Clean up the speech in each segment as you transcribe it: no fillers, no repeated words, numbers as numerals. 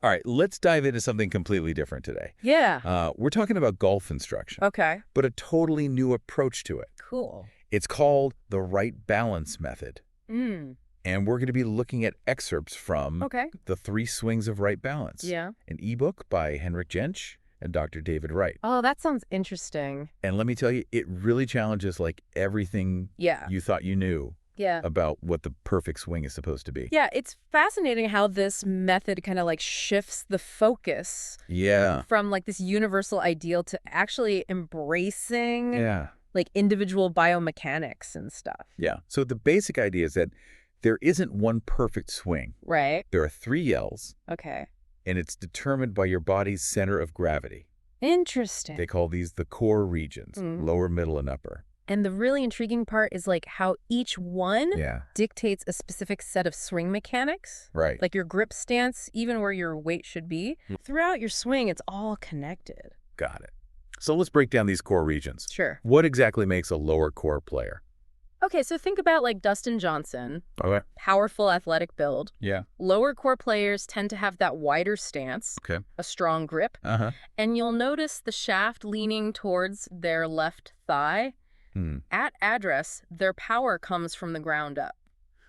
All right, let's dive into something completely different today. Yeah. We're talking about golf instruction, Okay. but a totally new approach to it. Cool. It's called the Wright Balance method. Mm. And we're going to be looking at excerpts from Okay. The 3 Swings of Wright Balance, Yeah. an ebook by Henrik Jentsch and Dr. David Wright. Oh, that sounds interesting. And let me tell you, it really challenges like everything Yeah. you thought you knew Yeah. about what the perfect swing is supposed to be. Yeah, it's fascinating how this method kind of like shifts the focus Yeah. from like this universal ideal to actually embracing Yeah. like individual biomechanics and stuff. Yeah. So the basic idea is that there isn't one perfect swing. Right. There are 3 yells, Okay. and it's determined by your body's center of gravity. Interesting. They call these the core regions, lower, middle, and upper. And the really intriguing part is like how each one Yeah. dictates a specific set of swing mechanics. Right. Like your grip stance, even where your weight should be. Throughout your swing, it's all connected. Got it. So let's break down these core regions. Sure. What exactly makes a lower core player? Okay, so think about like Dustin Johnson, Okay. powerful athletic build. Yeah. Lower core players tend to have that wider stance, Okay. a strong grip, Uh-huh. and you'll notice the shaft leaning towards their left thigh. At address, their power comes from the ground up.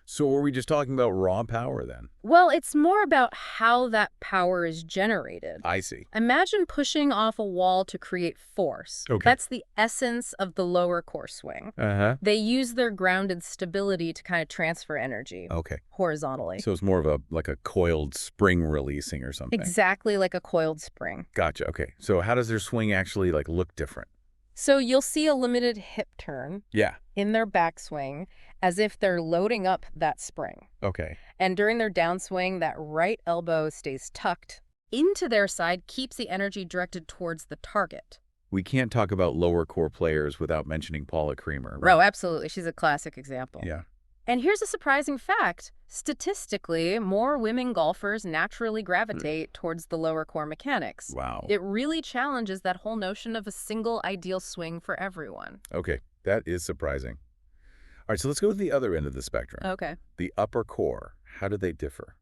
So are we just talking about raw power then? Well, it's more about how that power is generated. I see. Imagine pushing off a wall to create force. Okay. That's the essence of the lower core swing. Uh-huh. They use their grounded stability to kind of transfer energy Okay. horizontally. So it's more of a coiled spring releasing or something. Exactly like a coiled spring. Gotcha. Okay. So how does their swing actually like look different? So you'll see a limited hip turn Yeah. in their backswing as if they're loading up that spring. Okay. And during their downswing, that right elbow stays tucked into their side, keeps the energy directed towards the target. We can't talk about lower core players without mentioning Paula Creamer. Oh, absolutely. She's a classic example. Yeah. And here's a surprising fact. Statistically, more women golfers naturally gravitate towards the lower core mechanics. Wow. It really challenges that whole notion of a single ideal swing for everyone. Okay. That is surprising. All right. So let's go to the other end of the spectrum. Okay. The upper core. How do they differ?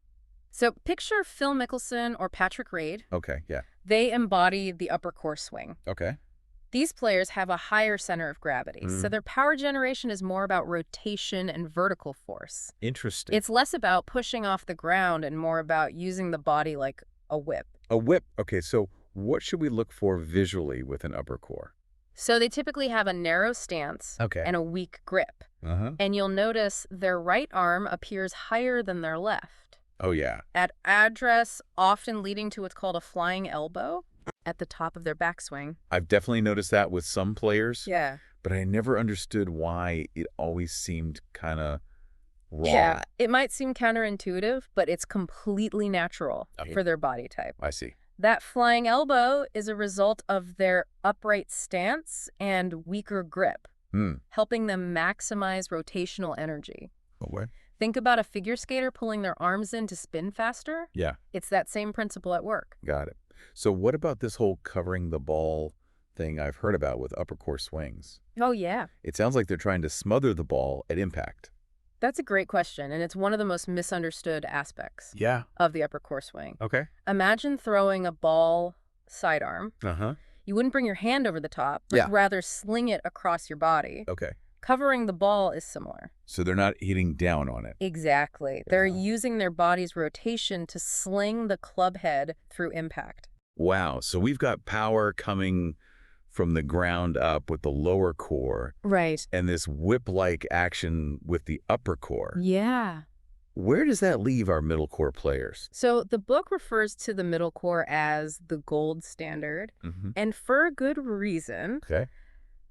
So picture Phil Mickelson or Patrick Reed. Okay. Yeah. They embody the upper core swing. Okay. These players have a higher center of gravity, so their power generation is more about rotation and vertical force. Interesting. It's less about pushing off the ground and more about using the body like a whip. A whip. Okay. So what should we look for visually with an upper core? So they typically have a narrow stance Okay. and a weak grip. Uh-huh. And you'll notice their right arm appears higher than their left. Oh, yeah. At address, often leading to what's called a flying elbow at the top of their backswing. I've definitely noticed that with some players. Yeah. But I never understood why it always seemed kind of wrong. Yeah, it might seem counterintuitive, but it's completely natural for their body type. I see. That flying elbow is a result of their upright stance and weaker grip, helping them maximize rotational energy. What? Think about a figure skater pulling their arms in to spin faster. Yeah. It's that same principle at work. Got it. So what about this whole covering the ball thing I've heard about with upper core swings? Oh, yeah. It sounds like they're trying to smother the ball at impact. That's a great question, and it's one of the most misunderstood aspects Yeah. of the upper core swing. Okay. Imagine throwing a ball sidearm. Uh-huh. You wouldn't bring your hand over the top, but rather sling it across your body. Okay. Covering the ball is similar. So they're not hitting down on it. Exactly. They're using their body's rotation to sling the club head through impact. Wow. So we've got power coming from the ground up with the lower core. Right. And this whip-like action with the upper core. Yeah. Where does that leave our middle core players? So the book refers to the middle core as the gold standard, and for a good reason. Okay.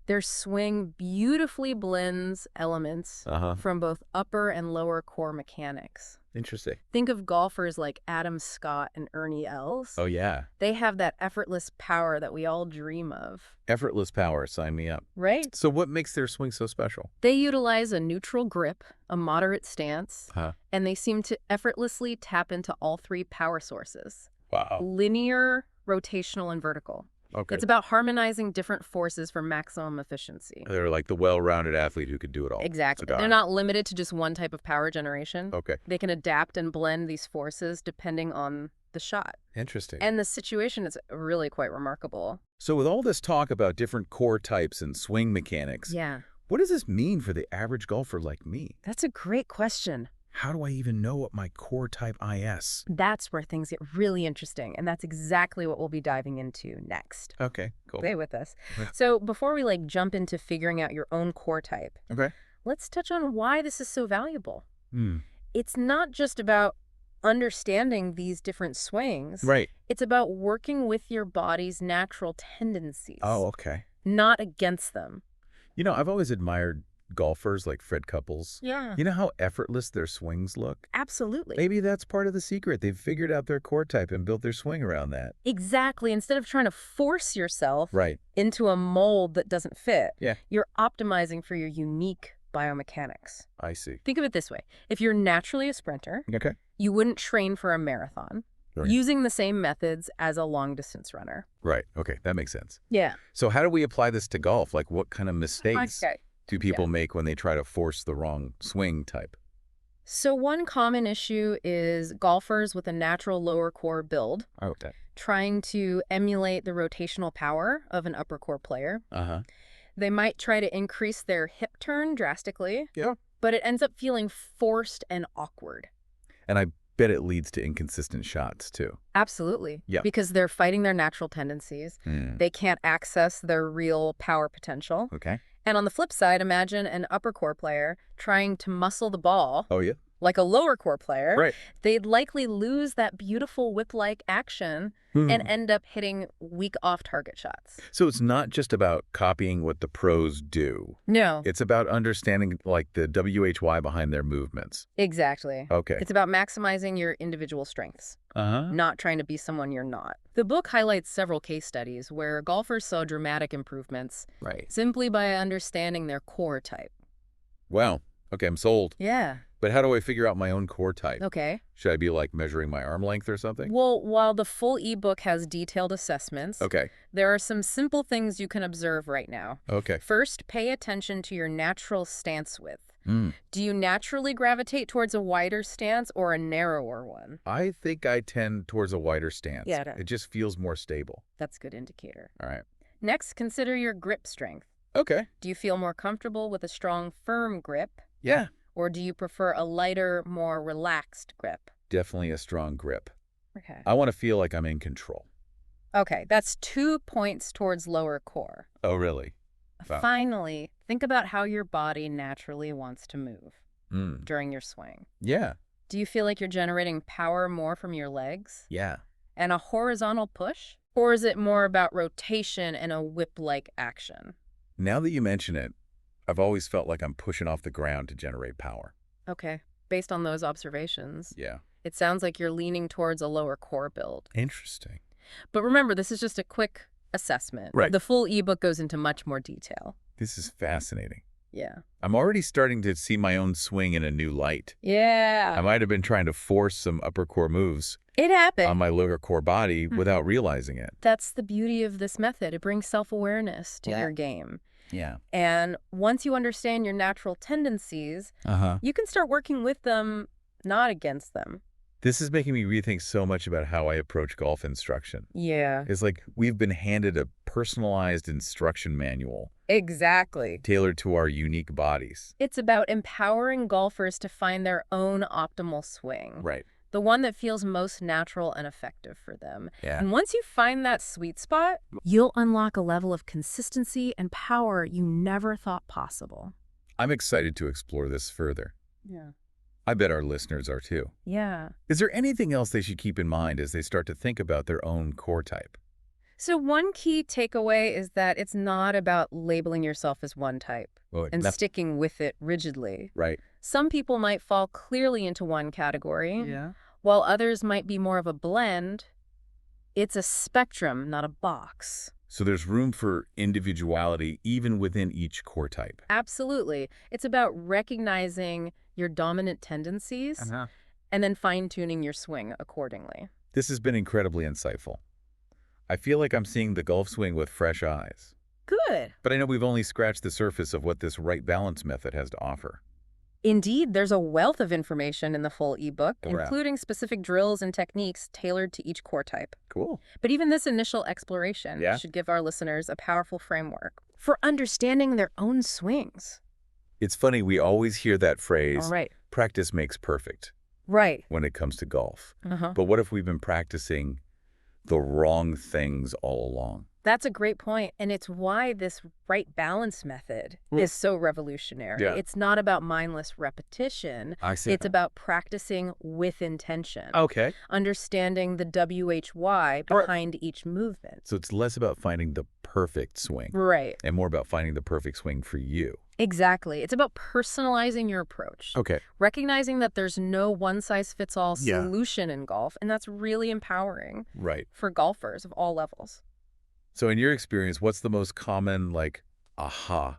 Their swing beautifully blends elements from both upper and lower core mechanics. Interesting. Think of golfers like Adam Scott and Ernie Els. Oh, yeah. They have that effortless power that we all dream of. Effortless power. Sign me up. Right? So what makes their swing so special? They utilize a neutral grip, a moderate stance, and they seem to effortlessly tap into all 3 power sources. Wow. Linear, rotational, and vertical. Okay. It's about harmonizing different forces for maximum efficiency. They're like the well-rounded athlete who could do it all. Exactly. Cigar. They're not limited to just one type of power generation. Okay. They can adapt and blend these forces depending on the shot. Interesting. And the situation is really quite remarkable. So with all this talk about different core types and swing mechanics, Yeah. what does this mean for the average golfer like me? That's a great question. How do I even know what my core type is? That's where things get really interesting, and that's exactly what we'll be diving into next. Okay, cool. Stay with us. Okay. So before we jump into figuring out your own core type, Okay. let's touch on why this is so valuable. Hmm. It's not just about understanding these different swings. Right. It's about working with your body's natural tendencies. Oh, okay. Not against them. I've always admired golfers like Fred Couples. Yeah. You know how effortless their swings look? Absolutely. Maybe that's part of the secret. They've figured out their core type and built their swing around that. Exactly. Instead of trying to force yourself Right. into a mold that doesn't fit, Yeah. you're optimizing for your unique biomechanics. I see. Think of it this way. If you're naturally a sprinter, Okay. you wouldn't train for a marathon Right. using the same methods as a long-distance runner. Right. Okay. That makes sense. Yeah. So how do we apply this to golf? Like what kind of mistakes Okay. do people make when they try to force the wrong swing type? So one common issue is golfers with a natural lower core build Oh, okay. trying to emulate the rotational power of an upper core player. Uh-huh. They might try to increase their hip turn drastically, Yeah. but it ends up feeling forced and awkward. And I bet it leads to inconsistent shots too. Absolutely. Yeah. Because they're fighting their natural tendencies. Hmm. They can't access their real power potential. Okay. And on the flip side, imagine an upper core player trying to muscle the ball Oh, yeah? like a lower core player. Right. They'd likely lose that beautiful whip-like action and end up hitting weak off-target shots. So it's not just about copying what the pros do. No. It's about understanding like the WHY behind their movements. Exactly. Okay. It's about maximizing your individual strengths, Uh-huh. not trying to be someone you're not. The book highlights several case studies where golfers saw dramatic improvements Right. simply by understanding their core type. Wow. Okay, I'm sold. Yeah. But how do I figure out my own core type? Okay. Should I be like measuring my arm length or something? Well, while the full ebook has detailed assessments, Okay. there are some simple things you can observe right now. Okay. First, pay attention to your natural stance width. Mm. Do you naturally gravitate towards a wider stance or a narrower one? I think I tend towards a wider stance. Yeah. It just feels more stable. That's a good indicator. All right. Next, consider your grip strength. Okay. Do you feel more comfortable with a strong, firm grip, Yeah. or do you prefer a lighter, more relaxed grip? Definitely a strong grip. Okay. I want to feel like I'm in control. Okay, that's 2 points towards lower core. Oh, really? Wow. Finally, think about how your body naturally wants to move Mm. during your swing. Yeah. Do you feel like you're generating power more from your legs Yeah. and a horizontal push? Or is it more about rotation and a whip-like action? Now that you mention it, I've always felt like I'm pushing off the ground to generate power. Okay, based on those observations, Yeah. it sounds like you're leaning towards a lower core build. Interesting. But remember, this is just a quick assessment. Right. The full ebook goes into much more detail. This is fascinating. Yeah. I'm already starting to see my own swing in a new light. I Yeah. might have been trying to force some upper core moves It happened. on my lower core body without realizing it. That's the beauty of this method. It brings self-awareness to Yeah. your game. Yeah. And once you understand your natural tendencies, Uh-huh. you can start working with them, not against them. This is making me rethink so much about how I approach golf instruction. Yeah. It's like we've been handed a personalized instruction manual Exactly. tailored to our unique bodies. It's about empowering golfers to find their own optimal swing. Right. The one that feels most natural and effective for them. Yeah. And once you find that sweet spot, you'll unlock a level of consistency and power you never thought possible. I'm excited to explore this further. Yeah. I bet our listeners are too. Yeah. Is there anything else they should keep in mind as they start to think about their own core type? So one key takeaway is that it's not about labeling yourself as one type Well, and sticking with it rigidly. right. Some people might fall clearly into one category, Yeah. while others might be more of a blend. It's a spectrum, not a box. So there's room for individuality even within each core type. Absolutely. It's about recognizing your dominant tendencies and then fine-tuning your swing accordingly. This has been incredibly insightful. I feel like I'm seeing the golf swing with fresh eyes. Good. But I know we've only scratched the surface of what this Wright Balance method has to offer. Indeed, there's a wealth of information in the full ebook, Wow. including specific drills and techniques tailored to each core type. Cool. But even this initial exploration Yeah. should give our listeners a powerful framework for understanding their own swings. It's funny, we always hear that phrase, All right. practice makes perfect, Right. when it comes to golf. Uh-huh. But what if we've been practicing the wrong things all along? That's a great point, and it's why this Wright Balance method is so revolutionary. Yeah. It's not about mindless repetition. I see. It's about practicing with intention, Okay. understanding the WHY behind each movement. So it's less about finding the perfect swing Right. and more about finding the perfect swing for you. Exactly. It's about personalizing your approach, Okay. recognizing that there's no one-size-fits-all Yeah. solution in golf, and that's really empowering Right. for golfers of all levels. So in your experience, what's the most common, like, aha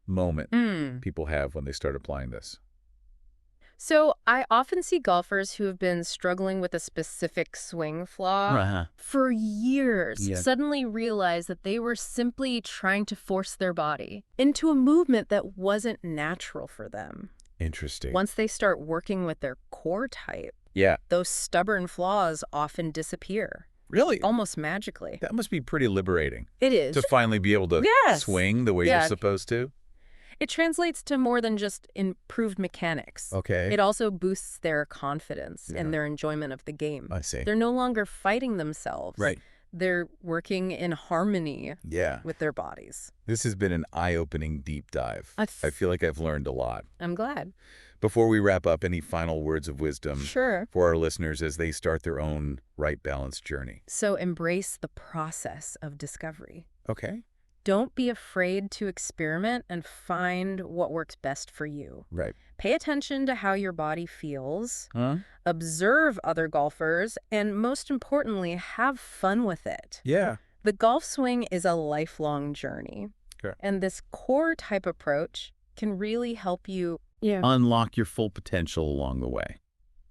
moment people have when they start applying this? So I often see golfers who have been struggling with a specific swing flaw for years suddenly realize that they were simply trying to force their body into a movement that wasn't natural for them. Interesting. Once they start working with their core type, Yeah. those stubborn flaws often disappear, Really? almost magically. That must be pretty liberating It is. to finally be able to Yes. swing the way Yeah. you're supposed to. It translates to more than just improved mechanics. Okay. It also boosts their confidence Yeah. and their enjoyment of the game. I see. They're no longer fighting themselves. Right. They're working in harmony Yeah. with their bodies. This has been an eye-opening deep dive. I feel like I've learned a lot. I'm glad. Before we wrap up, any final words of wisdom Sure. for our listeners as they start their own Wright Balance journey? So embrace the process of discovery. Okay. Don't be afraid to experiment and find what works best for you. Right. Pay attention to how your body feels, Huh? observe other golfers, and most importantly, have fun with it. Yeah. The golf swing is a lifelong journey. Sure. And this core type approach can really help you Unlock your full potential along the way.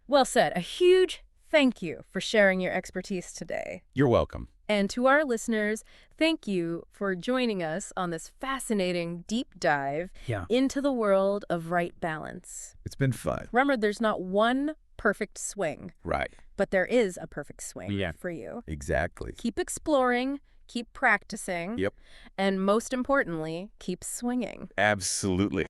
Well said. A huge thank you for sharing your expertise today. You're welcome. And to our listeners, thank you for joining us on this fascinating deep dive into the world of Wright Balance. It's been fun. Remember, there's not one perfect swing, Right. but there is a perfect swing for you. Exactly. Keep exploring, keep practicing, Yep. and most importantly, keep swinging. Absolutely.